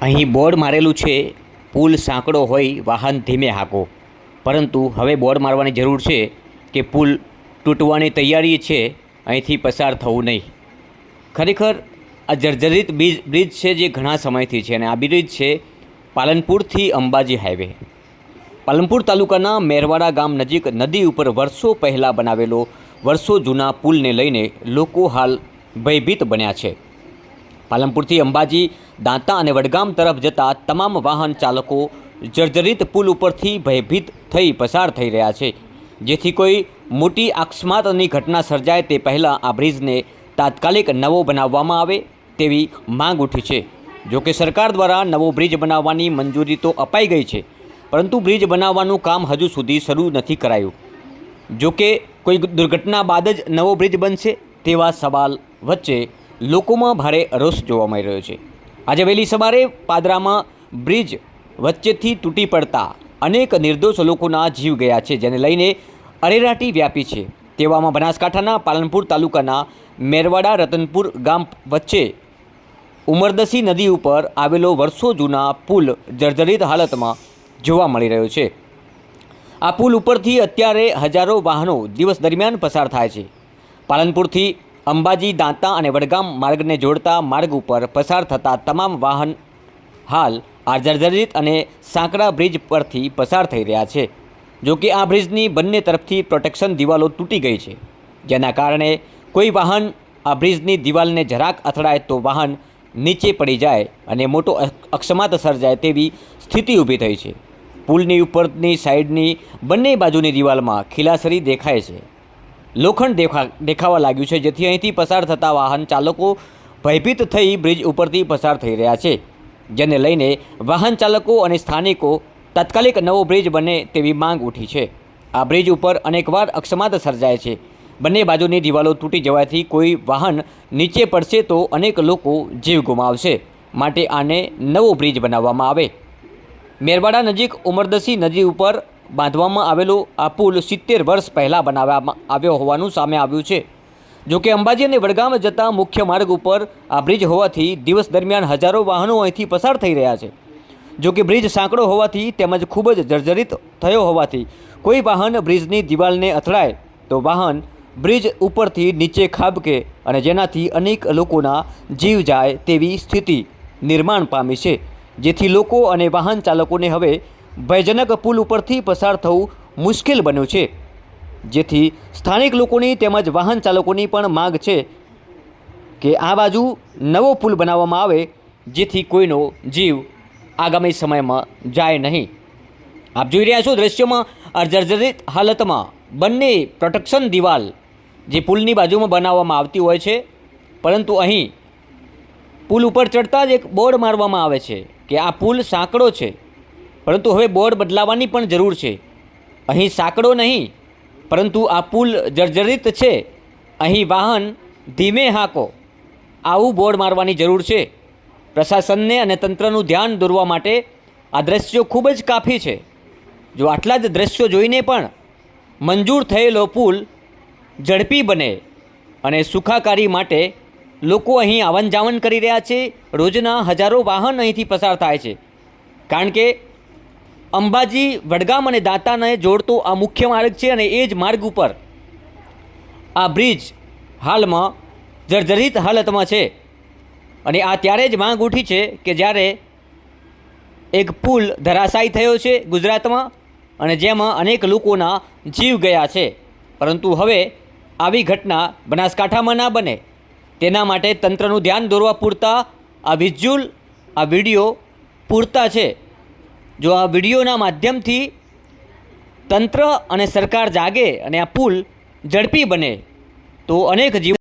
અહીં બોર્ડ મારેલું છે, પુલ સાંકડો હોય વાહન ધીમે હાંકો. પરંતુ હવે બોર્ડ મારવાની જરૂર છે કે પુલ તૂટવાની તૈયારી છે, અહીંથી પસાર થવું નહીં. ખરેખર આ જર્જરિત બ્રિજ છે જે ઘણા સમયથી છે, અને આ બ્રિજ છે પાલનપુરથી અંબાજી હાઈવે. પાલનપુર તાલુકાના મેરવાડા ગામ નજીક નદી ઉપર વર્ષો પહેલાં બનાવેલો વર્ષો જૂના પુલને લઈને લોકો હાલ ભયભીત બન્યા છે. પાલનપુરથી અંબાજી, દાંતા અને વડગામ તરફ જતા તમામ વાહન ચાલકો જર્જરિત પુલ ઉપરથી ભયભીત થઈ પસાર થઈ રહ્યા છે, જેથી કોઈ મોટી અકસ્માતની ઘટના સર્જાય તે પહેલાં આ બ્રિજને તાત્કાલિક નવો બનાવવામાં આવે તેવી માંગ ઉઠી છે. જોકે સરકાર દ્વારા નવો બ્રિજ બનાવવાની મંજૂરી તો અપાઈ ગઈ છે, પરંતુ બ્રિજ બનાવવાનું કામ હજુ સુધી શરૂ નથી કરાયું. જોકે કોઈ દુર્ઘટના બાદ જ નવો બ્રિજ બનશે તેવા સવાલ વચ્ચે લોકોમાં ભારે રોષ જોવા મળી રહ્યો છે. આજે વહેલી સવારે પાદરામાં બ્રિજ વચ્ચેથી તૂટી પડતા અનેક નિર્દોષ લોકોના જીવ ગયા છે, જેને લઈને અરેરાટી વ્યાપી છે. તેવામાં બનાસકાંઠાના પાલનપુર તાલુકાના મેરવાડા રતનપુર ગામ વચ્ચે ઉમરદસી નદી ઉપર આવેલો વર્ષો જૂના પુલ જર્જરિત હાલતમાં જોવા મળી રહ્યો છે. આ પુલ ઉપરથી અત્યારે હજારો વાહનો દિવસ દરમિયાન પસાર થાય છે. પાલનપુરથી અંબાજી, દાંતા અને વડગામ માર્ગને જોડતા માર્ગ ઉપર પસાર થતા તમામ વાહન હાલ આ જર્જરિત અને સાંકડા બ્રિજ પરથી પસાર થઈ રહ્યા છે. જોકે આ બ્રિજની બંને તરફથી પ્રોટેક્શન દિવાલો તૂટી ગઈ છે, જેના કારણે કોઈ વાહન આ બ્રિજની દિવાલને જરાક અથડાય તો વાહન નીચે પડી જાય અને મોટો અકસ્માત સર્જાય તેવી સ્થિતિ ઊભી થઈ છે. પુલની ઉપરની સાઈડની બંને બાજુની દિવાલમાં ખીલાસરી દેખાય છે. લોખંડ દેખાવા લાગ્યું છે, જેથી અહીંથી પસાર થતા વાહન ચાલકો ભયભીત થઈ બ્રિજ ઉપરથી પસાર થઈ રહ્યા છે, જેને લઈને વાહન ચાલકો અને સ્થાનિકો તાત્કાલિક નવો બ્રિજ બને તેવી માંગ ઉઠી છે. આ બ્રિજ ઉપર અનેકવાર અકસ્માત સર્જાય છે. બંને બાજુની દિવાલો તૂટી જવાથી કોઈ વાહન નીચે પડશે તો અનેક લોકો જીવ ગુમાવશે, માટે આને નવો બ્રિજ બનાવવામાં આવે. મેરવાડા નજીક ઉમરદસી નદી ઉપર બાંધવામાં આવેલો આ પુલ 70 વર્ષ પહેલાં બનાવવામાં આવ્યો હોવાનું સામે આવ્યું છે. જોકે અંબાજી અને વડગામ જતા મુખ્ય માર્ગ ઉપર આ બ્રિજ હોવાથી દિવસ દરમિયાન હજારો વાહનો અહીંથી પસાર થઈ રહ્યા છે. જોકે બ્રિજ સાંકડો હોવાથી તેમજ ખૂબ જ જર્જરિત થયો હોવાથી કોઈ વાહન બ્રિજની દિવાલને અથડાય તો વાહન બ્રિજ ઉપરથી નીચે ખાબકે અને જેનાથી અનેક લોકોના જીવ જાય તેવી સ્થિતિ નિર્માણ પામી છે, જેથી લોકો અને વાહન ચાલકોને હવે ભયજનક પુલ ઉપરથી પસાર થવું મુશ્કેલ બન્યું છે. જેથી સ્થાનિક લોકોની તેમજ વાહન ચાલકોની પણ માંગ છે કે આ બાજુ નવો પુલ બનાવવામાં આવે, જેથી કોઈનો જીવ આગામી સમયમાં જાય નહીં. આપ જોઈ રહ્યા છો દ્રશ્યમાં આ જર્જરિત હાલતમાં બંને પ્રોટેક્શન દિવાલ જે પુલની બાજુમાં બનાવવામાં આવતી હોય છે, પરંતુ અહીં પુલ ઉપર ચડતા જ એક બોર્ડ મારવામાં આવે છે કે આ પુલ સાંકડો છે, પરંતુ હવે બોર્ડ બદલાવાની પણ જરૂર છે. અહીં સાંકડો નહીં, પરંતુ આ પુલ જર્જરિત છે, અહીં વાહન ધીમે હાંકો આવું બોર્ડ મારવાની જરૂર છે. પ્રશાસનને અને તંત્રનું ધ્યાન દોરવા માટે આ દ્રશ્યો ખૂબ જ કાફી છે. જો આટલા જ દ્રશ્યો જોઈને પણ મંજૂર થયેલો પુલ ઝડપી બને અને સુખાકારી માટે લોકો અહીં આવન જાવન કરી રહ્યા છે. રોજના હજારો વાહન અહીંથી પસાર થાય છે, કારણ કે અંબાજી, વડગામ અને દાંતાને જોડતો આ મુખ્ય માર્ગ છે, અને એ જ માર્ગ ઉપર આ બ્રિજ હાલમાં જર્જરિત હાલતમાં છે. અને આ ત્યારે જ માંગ ઉઠી છે કે જ્યારે એક પુલ ધરાશાયી થયો છે ગુજરાતમાં, અને જેમાં અનેક લોકોના જીવ ગયા છે. પરંતુ હવે આવી ઘટના બનાસકાંઠામાં ના બને તેના માટે તંત્રનું ધ્યાન દોરવા પૂરતા આ વિઝ્યુઅલ, આ વિડીયો પૂરતા છે. જો આ વિડીયોના માધ્યમથી તંત્ર અને સરકાર જાગે અને આ પુલ ઝડપી બને તો અનેક જીવ